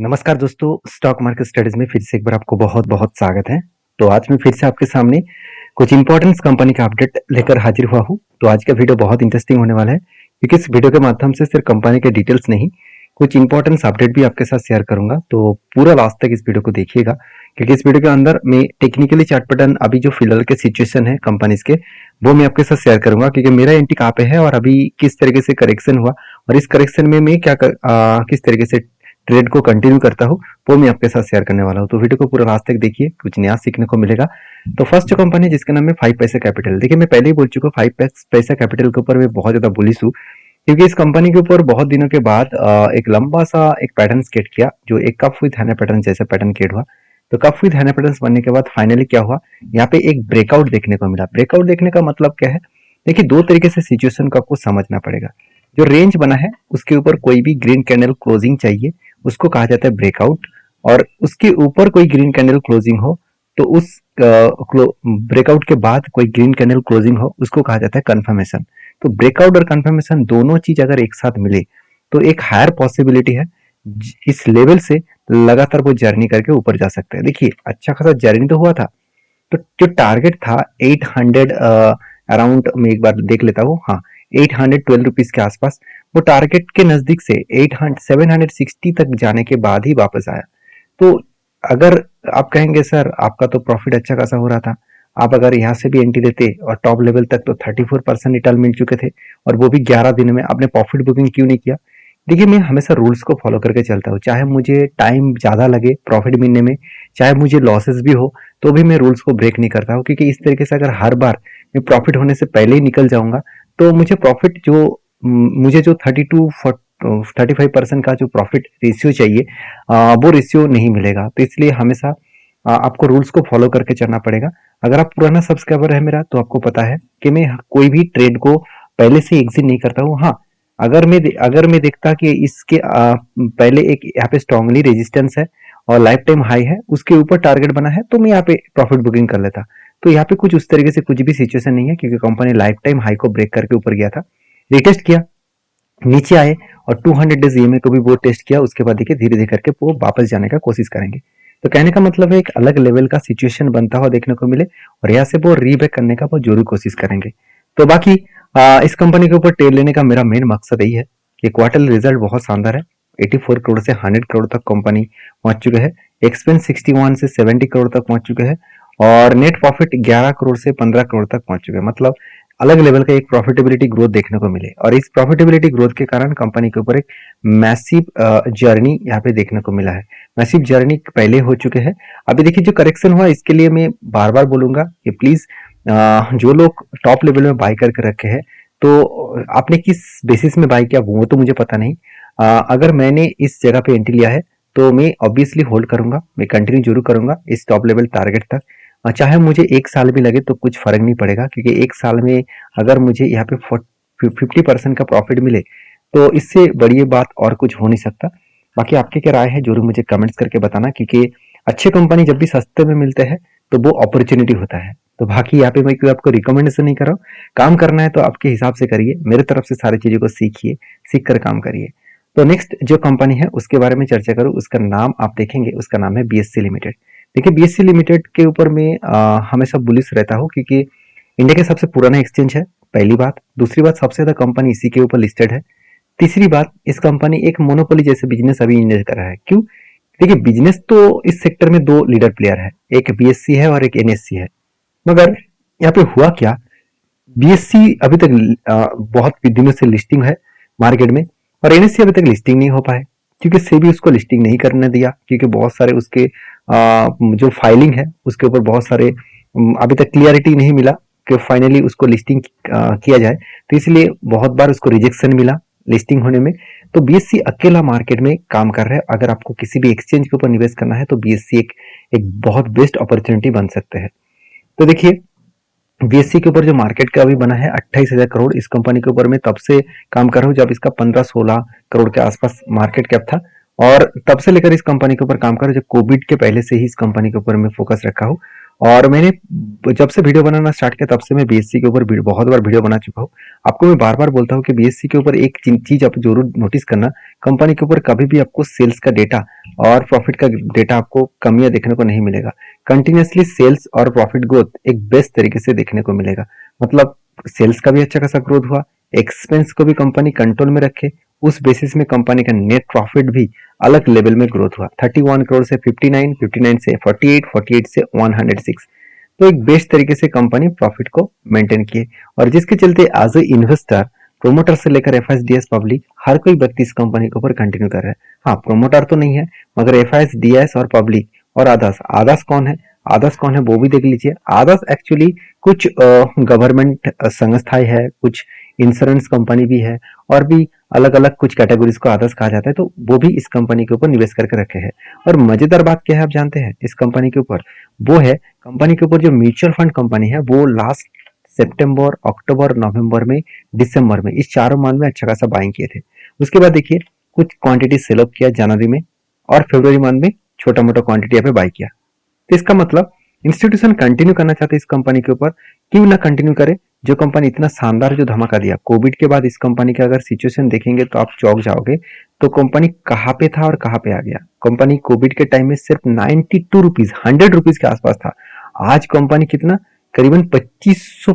नमस्कार दोस्तों, stock market studies में फिर से एक बार आपको बहुत-बहुत स्वागत है। तो आज मैं फिर से आपके सामने कुछ इंपॉर्टेंट कंपनी का अपडेट लेकर हाजिर हुआ हूँ। तो आज का वीडियो बहुत इंटरेस्टिंग होने वाला है क्योंकि इस वीडियो के माध्यम से सिर्फ कंपनी के डिटेल्स नहीं, कुछ इंपॉर्टेंट अपडेट भी आपके साथ शेयर करूंगा। तो पूरा लास्ट तक इस वीडियो को देखिएगा क्योंकि इस वीडियो के अंदर मैं टेक्निकली चार्ट पैटर्न अभी जो फिलहाल के सिचुएशन है कंपनीज के, वो मैं आपके साथ शेयर करूंगा क्योंकि मेरा एंट्री कहाँ पे है और अभी किस तरीके से करेक्शन हुआ और इस करेक्शन में मैं किस तरीके से ट्रेड को कंटिन्यू करता हूँ, वो मैं आपके साथ शेयर करने वाला हूँ। तो वीडियो को पूरा लास्ट तक देखिए, कुछ नया सीखने को मिलेगा। तो फर्स्ट जो कंपनी है जिसका नाम है 5 पैसा कैपिटल। देखिए मैं पहले ही बोल चुका हूँ 5 पैसा कैपिटल के ऊपर मैं बहुत ज्यादा बुलिश हूँ क्योंकि इस कंपनी के ऊपर बहुत दिनों के बाद एक लंबा सा एक पैटर्न क्रिएट किया, जो एक कप विद हैना पैटर्न जैसा पैटर्न क्रिएट हुआ। तो कप विद हैना पैटर्न बनने के बाद फाइनली क्या हुआ, यहाँ पे एक ब्रेकआउट देखने को मिला। ब्रेकआउट देखने का मतलब क्या है, देखिए दो तरीके से सिचुएशन को आपको समझना पड़ेगा। जो रेंज बना है उसके ऊपर कोई भी ग्रीन कैंडल क्लोजिंग चाहिए, उसको कहा जाता है ब्रेकआउट। और उसके ऊपर कोई ग्रीन कैंडल क्लोजिंग हो तो उस ब्रेकआउट के बाद कोई ग्रीन कैंडल क्लोजिंग हो, उसको कहा जाता है कंफर्मेशन। तो ब्रेकआउट और कंफर्मेशन दोनों चीज अगर एक साथ मिले तो एक हायर पॉसिबिलिटी है इस लेवल से लगातार वो जर्नी करके ऊपर जा सकते हैं। देखिए अच्छा खासा जर्नी तो हुआ था। तो जो टारगेट था 800 अराउंड, मैं एक बार देख लेता हूँ, हाँ 812 रुपीज के आसपास, वो टारगेट के नजदीक से 800 760 तक जाने के बाद ही वापस आया। तो अगर आप कहेंगे सर आपका तो प्रॉफिट अच्छा खासा हो रहा था, आप अगर यहाँ से भी एंट्री देते और टॉप लेवल तक तो 34% रिटर्न मिल चुके थे और वो भी 11 दिन में, आपने प्रॉफिट बुकिंग क्यों नहीं किया? देखिए मैं हमेशा रूल्स को फॉलो करके चलता हूँ, चाहे मुझे टाइम ज्यादा लगे प्रॉफिट मिलने में, चाहे मुझे लॉसेस भी हो, तो भी मैं रूल्स को ब्रेक नहीं करता हूँ क्योंकि इस तरीके से अगर हर बार मैं प्रॉफिट होने से पहले ही निकल जाऊंगा तो मुझे प्रॉफिट जो मुझे जो 35% का जो प्रॉफिट रेशियो चाहिए, वो रेशियो नहीं मिलेगा। तो इसलिए हमेशा आपको रूल्स को फॉलो करके चलना पड़ेगा। अगर आप पुराना सब्सक्राइबर है मेरा तो आपको पता है कि मैं कोई भी ट्रेड को पहले से एग्जिट नहीं करता हूँ। हाँ, अगर मैं देखता कि इसके पहले एक यहाँ पे स्ट्रांगली रेजिस्टेंस है और लाइफ टाइम हाई है, उसके ऊपर टारगेट बना है, तो मैं यहाँ पे प्रॉफिट बुकिंग कर लेता। तो यहाँ पे कुछ उस तरीके से कुछ भी सिचुएशन नहीं है क्योंकि कंपनी लाइफ टाइम हाई को ब्रेक करके ऊपर गया था, रिटेस्ट किया, नीचे आए और 200 डेज ईएमए को भी वो टेस्ट किया। उसके बाद देखिए धीरे धीरे करके वो वापस जाने का कोशिश करेंगे। तो कहने का मतलब है एक अलग लेवल का सिचुएशन बनता हुआ देखने को मिले और यहाँ से वो रीबैक करने का वो जरूर कोशिश करेंगे। तो बाकी इस कंपनी के ऊपर ट्रेड लेने का मेरा मेन मकसद यही है कि क्वार्टर रिजल्ट बहुत शानदार है। 84 करोड़ से 100 करोड़ तक कंपनी पहुंच चुके हैं, एक्सपेंस 61 से 70 करोड़ तक पहुंच चुके हैं और नेट प्रॉफिट 11 करोड़ से 15 करोड़ तक पहुंच चुके हैं। मतलब अलग लेवल का एक प्रॉफिटेबिलिटी ग्रोथ देखने को मिले और इस प्रॉफिटेबिलिटी ग्रोथ के कारण कंपनी के ऊपर एक मैसिव जर्नी यहाँ पे देखने को मिला है। मैसिव जर्नी पहले हो चुके हैं। अभी देखिए जो करेक्शन हुआ इसके लिए मैं बार बार बोलूंगा कि प्लीज जो लोग टॉप लेवल में बाय करके रखे हैं, तो आपने किस बेसिस में बाय किया वो तो मुझे पता नहीं। अगर मैंने इस जगह पे एंट्री लिया है तो मैं ऑब्वियसली होल्ड करूंगा, मैं कंटिन्यू जरूर करूंगा इस टॉप लेवल टारगेट तक। चाहे मुझे एक साल भी लगे तो कुछ फर्क नहीं पड़ेगा क्योंकि एक साल में अगर मुझे यहाँ पे 50% का प्रॉफिट मिले तो इससे बड़ी बात और कुछ हो नहीं सकता। बाकी आपकी क्या राय है जरूर मुझे कमेंट्स करके बताना क्योंकि अच्छे कंपनी जब भी सस्ते में मिलते हैं तो वो अपॉर्चुनिटी होता है। तो बाकी यहाँ पे मैं कोई आपको रिकमेंडेशन नहीं कर रहा हूँ, काम करना है तो आपके हिसाब से करिए, मेरे तरफ से सारी चीजों को सीखिए, सीख कर काम करिए। तो नेक्स्ट जो कंपनी है उसके बारे में चर्चा करूँ, उसका नाम आप देखेंगे, उसका नाम है बीएससी लिमिटेड। देखिए बीएससी लिमिटेड के ऊपर मैं हमेशा बुलिश रहता हूँ क्योंकि इंडिया के सबसे पुराना एक्सचेंज है, पहली बात। दूसरी बात, सबसे ज्यादा कंपनी इसी के ऊपर लिस्टेड है। तीसरी बात, इस कंपनी एक मोनोपोली जैसे बिजनेस अभी इंडिया कर रहा है। क्यों? देखिए बिजनेस तो इस सेक्टर में दो लीडर प्लेयर है, एक बीएससी है और एक एनएससी है। मगर यहाँ पे हुआ क्या, बीएससी अभी तक बहुत दिनों से लिस्टिंग है मार्केट में और एनएससी अभी तक लिस्टिंग नहीं हो पाए क्योंकि सेबी उसको लिस्टिंग नहीं करने दिया क्योंकि बहुत सारे उसके जो फाइलिंग है उसके ऊपर बहुत सारे अभी तक क्लियरिटी नहीं मिला कि फाइनली उसको लिस्टिंग किया जाए। तो इसलिए बहुत बार उसको रिजेक्शन मिला लिस्टिंग होने में। तो बीएससी अकेला मार्केट में काम कर रहा है। अगर आपको किसी भी एक्सचेंज के ऊपर निवेश करना है तो बीएससी एक बहुत बेस्ट अपॉर्चुनिटी बन सकते हैं। तो देखिए बीएससी के ऊपर जो मार्केट का अभी बना है 28,000 करोड़, इस कंपनी के ऊपर मैं तब से काम कर रहा हूँ जब इसका 15-16 करोड़ के आसपास मार्केट कैप था और तब से लेकर इस कंपनी के ऊपर काम कर रहा हूँ जब कोविड के पहले से ही इस कंपनी के ऊपर मैं फोकस रखा हूँ और मैंने जब से वीडियो बनाना स्टार्ट किया तब से मैं बीएससी के ऊपर बहुत बार वीडियो बना चुका हूँ। आपको मैं बार बार बोलता हूँ कि बीएससी के ऊपर एक चीज आप जरूर नोटिस करना, कंपनी के ऊपर कभी भी आपको सेल्स का डेटा और प्रॉफिट का डेटा आपको कमियां देखने को नहीं मिलेगा। कंटिन्यूसली सेल्स और प्रॉफिट ग्रोथ एक बेस्ट तरीके से देखने को मिलेगा। मतलब सेल्स का भी अच्छा खासा ग्रोथ हुआ, एक्सपेंस को भी कंपनी कंट्रोल में रखे, उस बेसिस में कंपनी का नेट प्रॉफिट भी अलग लेवल में ग्रोथ हुआ। 31 करोड़ से 59, 59 से 48, 48 से 106। तो एक बेस्ट तरीके से कंपनी प्रॉफिट को मेंटेन किए, और जिसके चलते एज ए इन्वेस्टर प्रोमोटर से लेकर एफआईएस पब्लिक हर कोई व्यक्ति इस कंपनी के ऊपर कंटिन्यू कर रहा है। हाँ, प्रोमोटर तो नहीं है, मगर एफआईएस और पब्लिक और आदर्श, आदर्श कौन है, आदर्श कौन है वो भी देख लीजिए। आदर्श एक्चुअली कुछ गवर्नमेंट संस्थाएं है, कुछ इंश्योरेंस कंपनी भी है, और भी अलग अलग कुछ कैटेगरीज को आदर्श कहा जाता है। तो वो भी इस कंपनी के ऊपर निवेश करके रखे हैं। और मजेदार बात क्या है आप जानते हैं इस कंपनी के ऊपर, वो है कंपनी के ऊपर जो म्यूचुअल फंड कंपनी है वो लास्ट सितंबर, अक्टूबर, नवंबर में, दिसंबर में, इस चारों मंथ में अच्छा खासा बाइंग किए थे। उसके बाद देखिए कुछ क्वांटिटी सेल ऑफ किया जनवरी में, और फरवरी मंथ में छोटा मोटा क्वांटिटी यहाँ पे बाई किया। तो इसका मतलब इंस्टीट्यूशन कंटिन्यू करना चाहते इस कंपनी के ऊपर, क्यों ना कंटिन्यू करे। जो कंपनी इतना शानदार जो धमाका दिया कोविड के बाद, इस कंपनी का अगर सिचुएशन देखेंगे तो आप चौंक जाओगे। तो कंपनी कहाँ पे था और कहाँ पे आ गया। कंपनी कोविड के टाइम में सिर्फ 92 रुपीज, 100 रुपीज के आसपास था। आज कंपनी कितना, करीबन 2500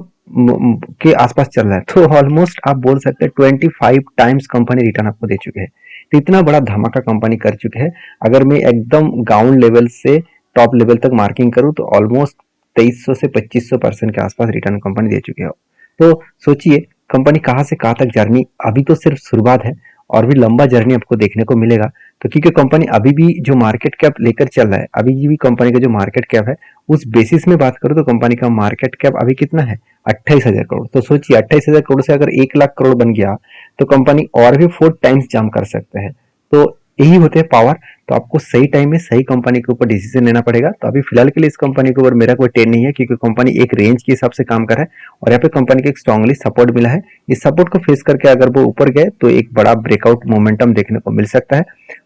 के आसपास चल रहा है। तो ऑलमोस्ट आप बोल सकते हैं 25 टाइम्स कंपनी रिटर्न आपको दे चुके हैं। तो इतना बड़ा धमाका कंपनी कर चुके हैं। अगर मैं एकदम ग्राउंड लेवल से टॉप लेवल तक मार्किंग करूं तो ऑलमोस्ट 2300 से 2500% के आसपास रिटर्न कंपनी दे चुकी है। तो सोचिए कंपनी कहां से कहां तक जर्नी, अभी तो सिर्फ शुरुआत है और भी लंबा जर्नी आपको देखने को मिलेगा। तो क्योंकि कंपनी अभी भी जो मार्केट कैप लेकर चल रहा है, अभी भी कंपनी का जो मार्केट कैप है उस बेसिस में बात करो तो कंपनी का मार्केट कैप अभी कितना है, 28,000 करोड़। तो सोचिए 28,000 करोड़ से अगर 1 लाख करोड़ बन गया तो कंपनी और भी 4 टाइम्स जंप कर सकते हैं। तो यही होते हैं पावर। तो आपको सही टाइम में सही कंपनी के ऊपर डिसीजन लेना पड़ेगा। तो अभी फिलहाल के लिए इस कंपनी के ऊपर मेरा कोई टेन नहीं है, क्योंकि कंपनी एक रेंज के हिसाब से काम कर रहा है और यहाँ पे कंपनी को एक स्ट्रांगली सपोर्ट मिला है। इस सपोर्ट को फेस करके अगर वो ऊपर गए तो एक बड़ा ब्रेकआउट मोमेंटम देखने को मिल सकता है।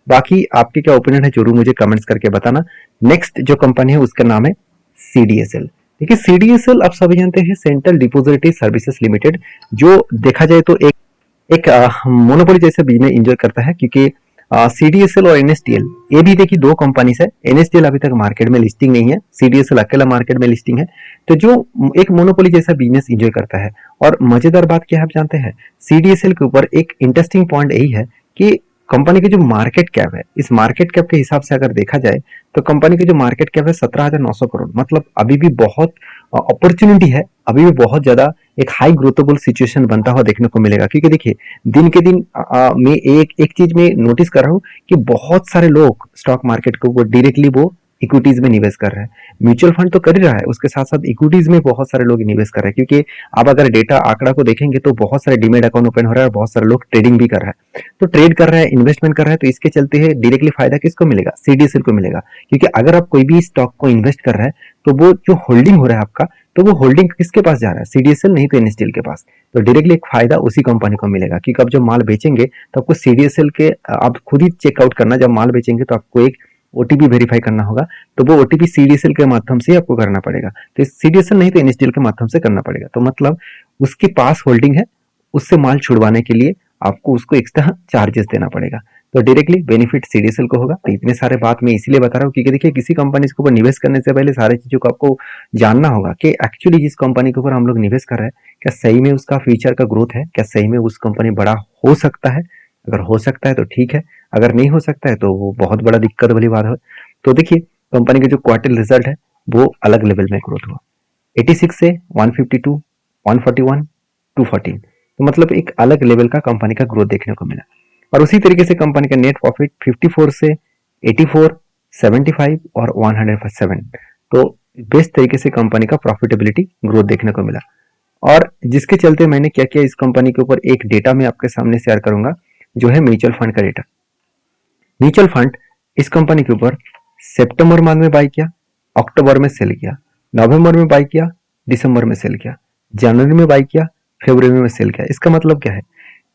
बाकी आपकी क्या ओपिनियन है जरूर मुझे कमेंट्स करके बताना। नेक्स्ट जो कंपनी है उसका नाम है सीडीएसएल। देखिए सीडीएसएल आप सभी जानते हैं सेंट्रल डिपोजिटरी सर्विसेज लिमिटेड, जो देखा जाए तो एक मोनोपोली जैसे बिजनेस एंजॉय करता है। क्योंकि सीडीएसएल और एनएसडीएल ये भी देखिए दो कंपनीज है। एनएसडीएल अभी तक मार्केट में लिस्टिंग नहीं है, सीडीएसएल अकेला मार्केट में लिस्टिंग है। तो जो एक मोनोपोली जैसा बिजनेस एंजॉय करता है। और मजेदार बात क्या है आप जानते हैं, सीडीएसएल के ऊपर एक इंटरेस्टिंग पॉइंट यही है कि कंपनी की जो मार्केट कैप है, इस मार्केट कैप के हिसाब से अगर देखा जाए तो कंपनी की जो मार्केट कैप है 17,900 करोड़। मतलब अभी भी बहुत अपॉर्चुनिटी है, अभी भी बहुत ज्यादा एक हाई ग्रोथेबल सिचुएशन बनता हुआ देखने को मिलेगा। क्योंकि देखिए दिन के दिन मैं एक चीज में नोटिस कर रहा हूँ कि बहुत सारे लोग स्टॉक मार्केट को वो डायरेक्टली वो इक्विटीज में निवेश कर रहे हैं। म्यूचुअल फंड तो कर ही रहा है, उसके साथ साथ इक्विटीज में बहुत सारे लोग निवेश कर रहे हैं। क्योंकि आप अगर डेटा आंकड़ा को देखेंगे तो बहुत सारे डीमेट अकाउंट ओपन हो रहा है और बहुत सारे लोग ट्रेडिंग भी कर रहा है। तो ट्रेड कर रहा है, इन्वेस्टमेंट कर रहा है, तो इसके चलते है डायरेक्टली फायदा किसको मिलेगा, सीडीएसएल को मिलेगा। क्योंकि अगर आप कोई भी स्टॉक को इन्वेस्ट कर रहा है तो वो जो होल्डिंग हो रहा है आपका, तो वो होल्डिंग किसके पास जा रहा है, सीडीएसएल नहीं तो एनएसडीएल के पास। तो डायरेक्टली एक फायदा उसी कंपनी को मिलेगा। क्योंकि आप जब माल बेचेंगे तो आपको सीडीएसएल के आप खुद ही चेकआउट करना, जब माल बेचेंगे तो आपको एक ओटीपी वेरीफाई करना होगा। तो वो ओटीपी सीडीएसएल के माध्यम से आपको करना पड़ेगा। तो सीडीएसएल नहीं तो एनएसडीएल के माध्यम से करना पड़ेगा। तो मतलब उसके पास होल्डिंग है, उससे माल छुड़वाने के लिए आपको उसको एक्स्ट्रा चार्जेस देना पड़ेगा। तो डायरेक्टली बेनिफिट सीडीएसएल को होगा। तो इतने सारे बात मैं इसीलिए बता रहा हूँ क्योंकि देखिए किसी कंपनी के ऊपर निवेश करने से पहले सारी चीजों को आपको जानना होगा कि एक्चुअली जिस कंपनी के ऊपर हम लोग निवेश कर रहे हैं क्या सही में उसका फ्यूचर का ग्रोथ है, क्या सही में उस कंपनी बड़ा हो सकता है। अगर हो सकता है तो ठीक है, अगर नहीं हो सकता है तो वो बहुत बड़ा दिक्कत वाली बात है। तो देखिए कंपनी का जो क्वार्टर रिजल्ट है वो अलग लेवल में ग्रोथ हुआ, 86 से 152, 141, 214। तो मतलब एक अलग लेवल का कंपनी का ग्रोथ देखने को मिला। और उसी तरीके से कंपनी का नेट प्रॉफिट 54 से 84, 75 और 107। तो बेस्ट तरीके से कंपनी का प्रॉफिटेबिलिटी ग्रोथ देखने को मिला। और जिसके चलते मैंने क्या किया, इस कंपनी के ऊपर एक डेटा मैं आपके सामने शेयर करूंगा जो है म्यूचुअल फंड का डेटा। म्यूचुअल फंड इस कंपनी के ऊपर सितंबर मंथ में बाई किया, अक्टूबर में सेल किया, नवंबर में बाई किया, दिसंबर में सेल किया, जनवरी में बाई किया, फरवरी में सेल किया। इसका मतलब क्या है,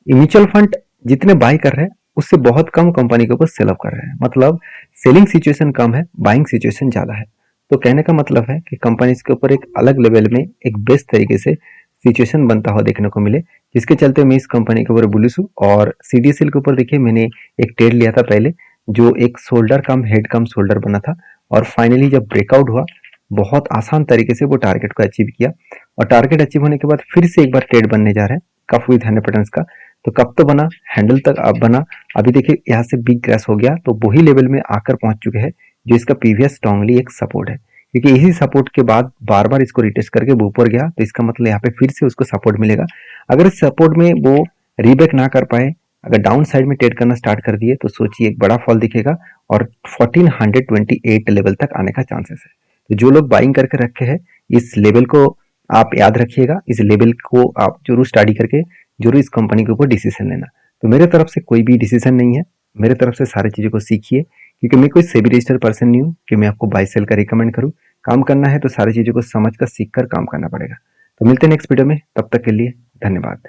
म्यूचुअल फंड जितने बाई कर रहे हैं उससे बहुत कम कंपनी के ऊपर सेल अप कर रहे हैं। मतलब सेलिंग सिचुएशन कम है, बाइंग सिचुएशन ज्यादा है। तो कहने का मतलब है कि कंपनी इसके ऊपर एक अलग लेवल में एक बेस्ट तरीके से सिचुएशन बनता हुआ देखने को मिले, जिसके चलते मैं इस कंपनी के ऊपर बुलिश हूँ। और सीडीएसएल के ऊपर देखिए मैंने एक ट्रेड लिया था पहले, जो एक शोल्डर कम हेड कम शोल्डर बना था, और फाइनली जब ब्रेकआउट हुआ बहुत आसान तरीके से वो टारगेट को अचीव किया। और टारगेट अचीव होने के बाद फिर से एक बार ट्रेड बनने जा रहा है कप विद 100 का। तो कब तो बना, हैंडल तक अब बना। अभी देखिए यहाँ से बिग क्रैश हो गया, तो वही लेवल में आकर पहुंच चुके हैं जो इसका प्रीवियस स्ट्रांगली एक सपोर्ट है, क्योंकि इसी सपोर्ट के बाद बार बार इसको रिटेस्ट करके वो ऊपर गया, तो इसका मतलब यहाँ पे फिर से उसको सपोर्ट मिलेगा। अगर इस सपोर्ट में वो रीबैक ना कर पाए, अगर डाउन साइड में ट्रेड करना स्टार्ट कर दिए, तो सोचिए एक बड़ा फॉल दिखेगा और 1428 लेवल तक आने का चांसेस है। तो जो लोग बाइंग करके रखे हैं, इस लेवल को आप याद रखिएगा, इस लेवल को आप जरूर स्टडी करके जरूर इस कंपनी के ऊपर डिसीजन लेना। तो मेरे तरफ से कोई भी डिसीजन नहीं है, मेरे तरफ से सारी चीज़ों को सीखिए, क्योंकि मैं कोई सेबी रजिस्टर्ड पर्सन नहीं हूँ कि मैं आपको बाय सेल का रिकमेंड करूँ। काम करना है तो सारी चीज़ों को समझ कर सीख कर काम करना पड़ेगा। तो मिलते हैं नेक्स्ट वीडियो में, तब तक के लिए धन्यवाद।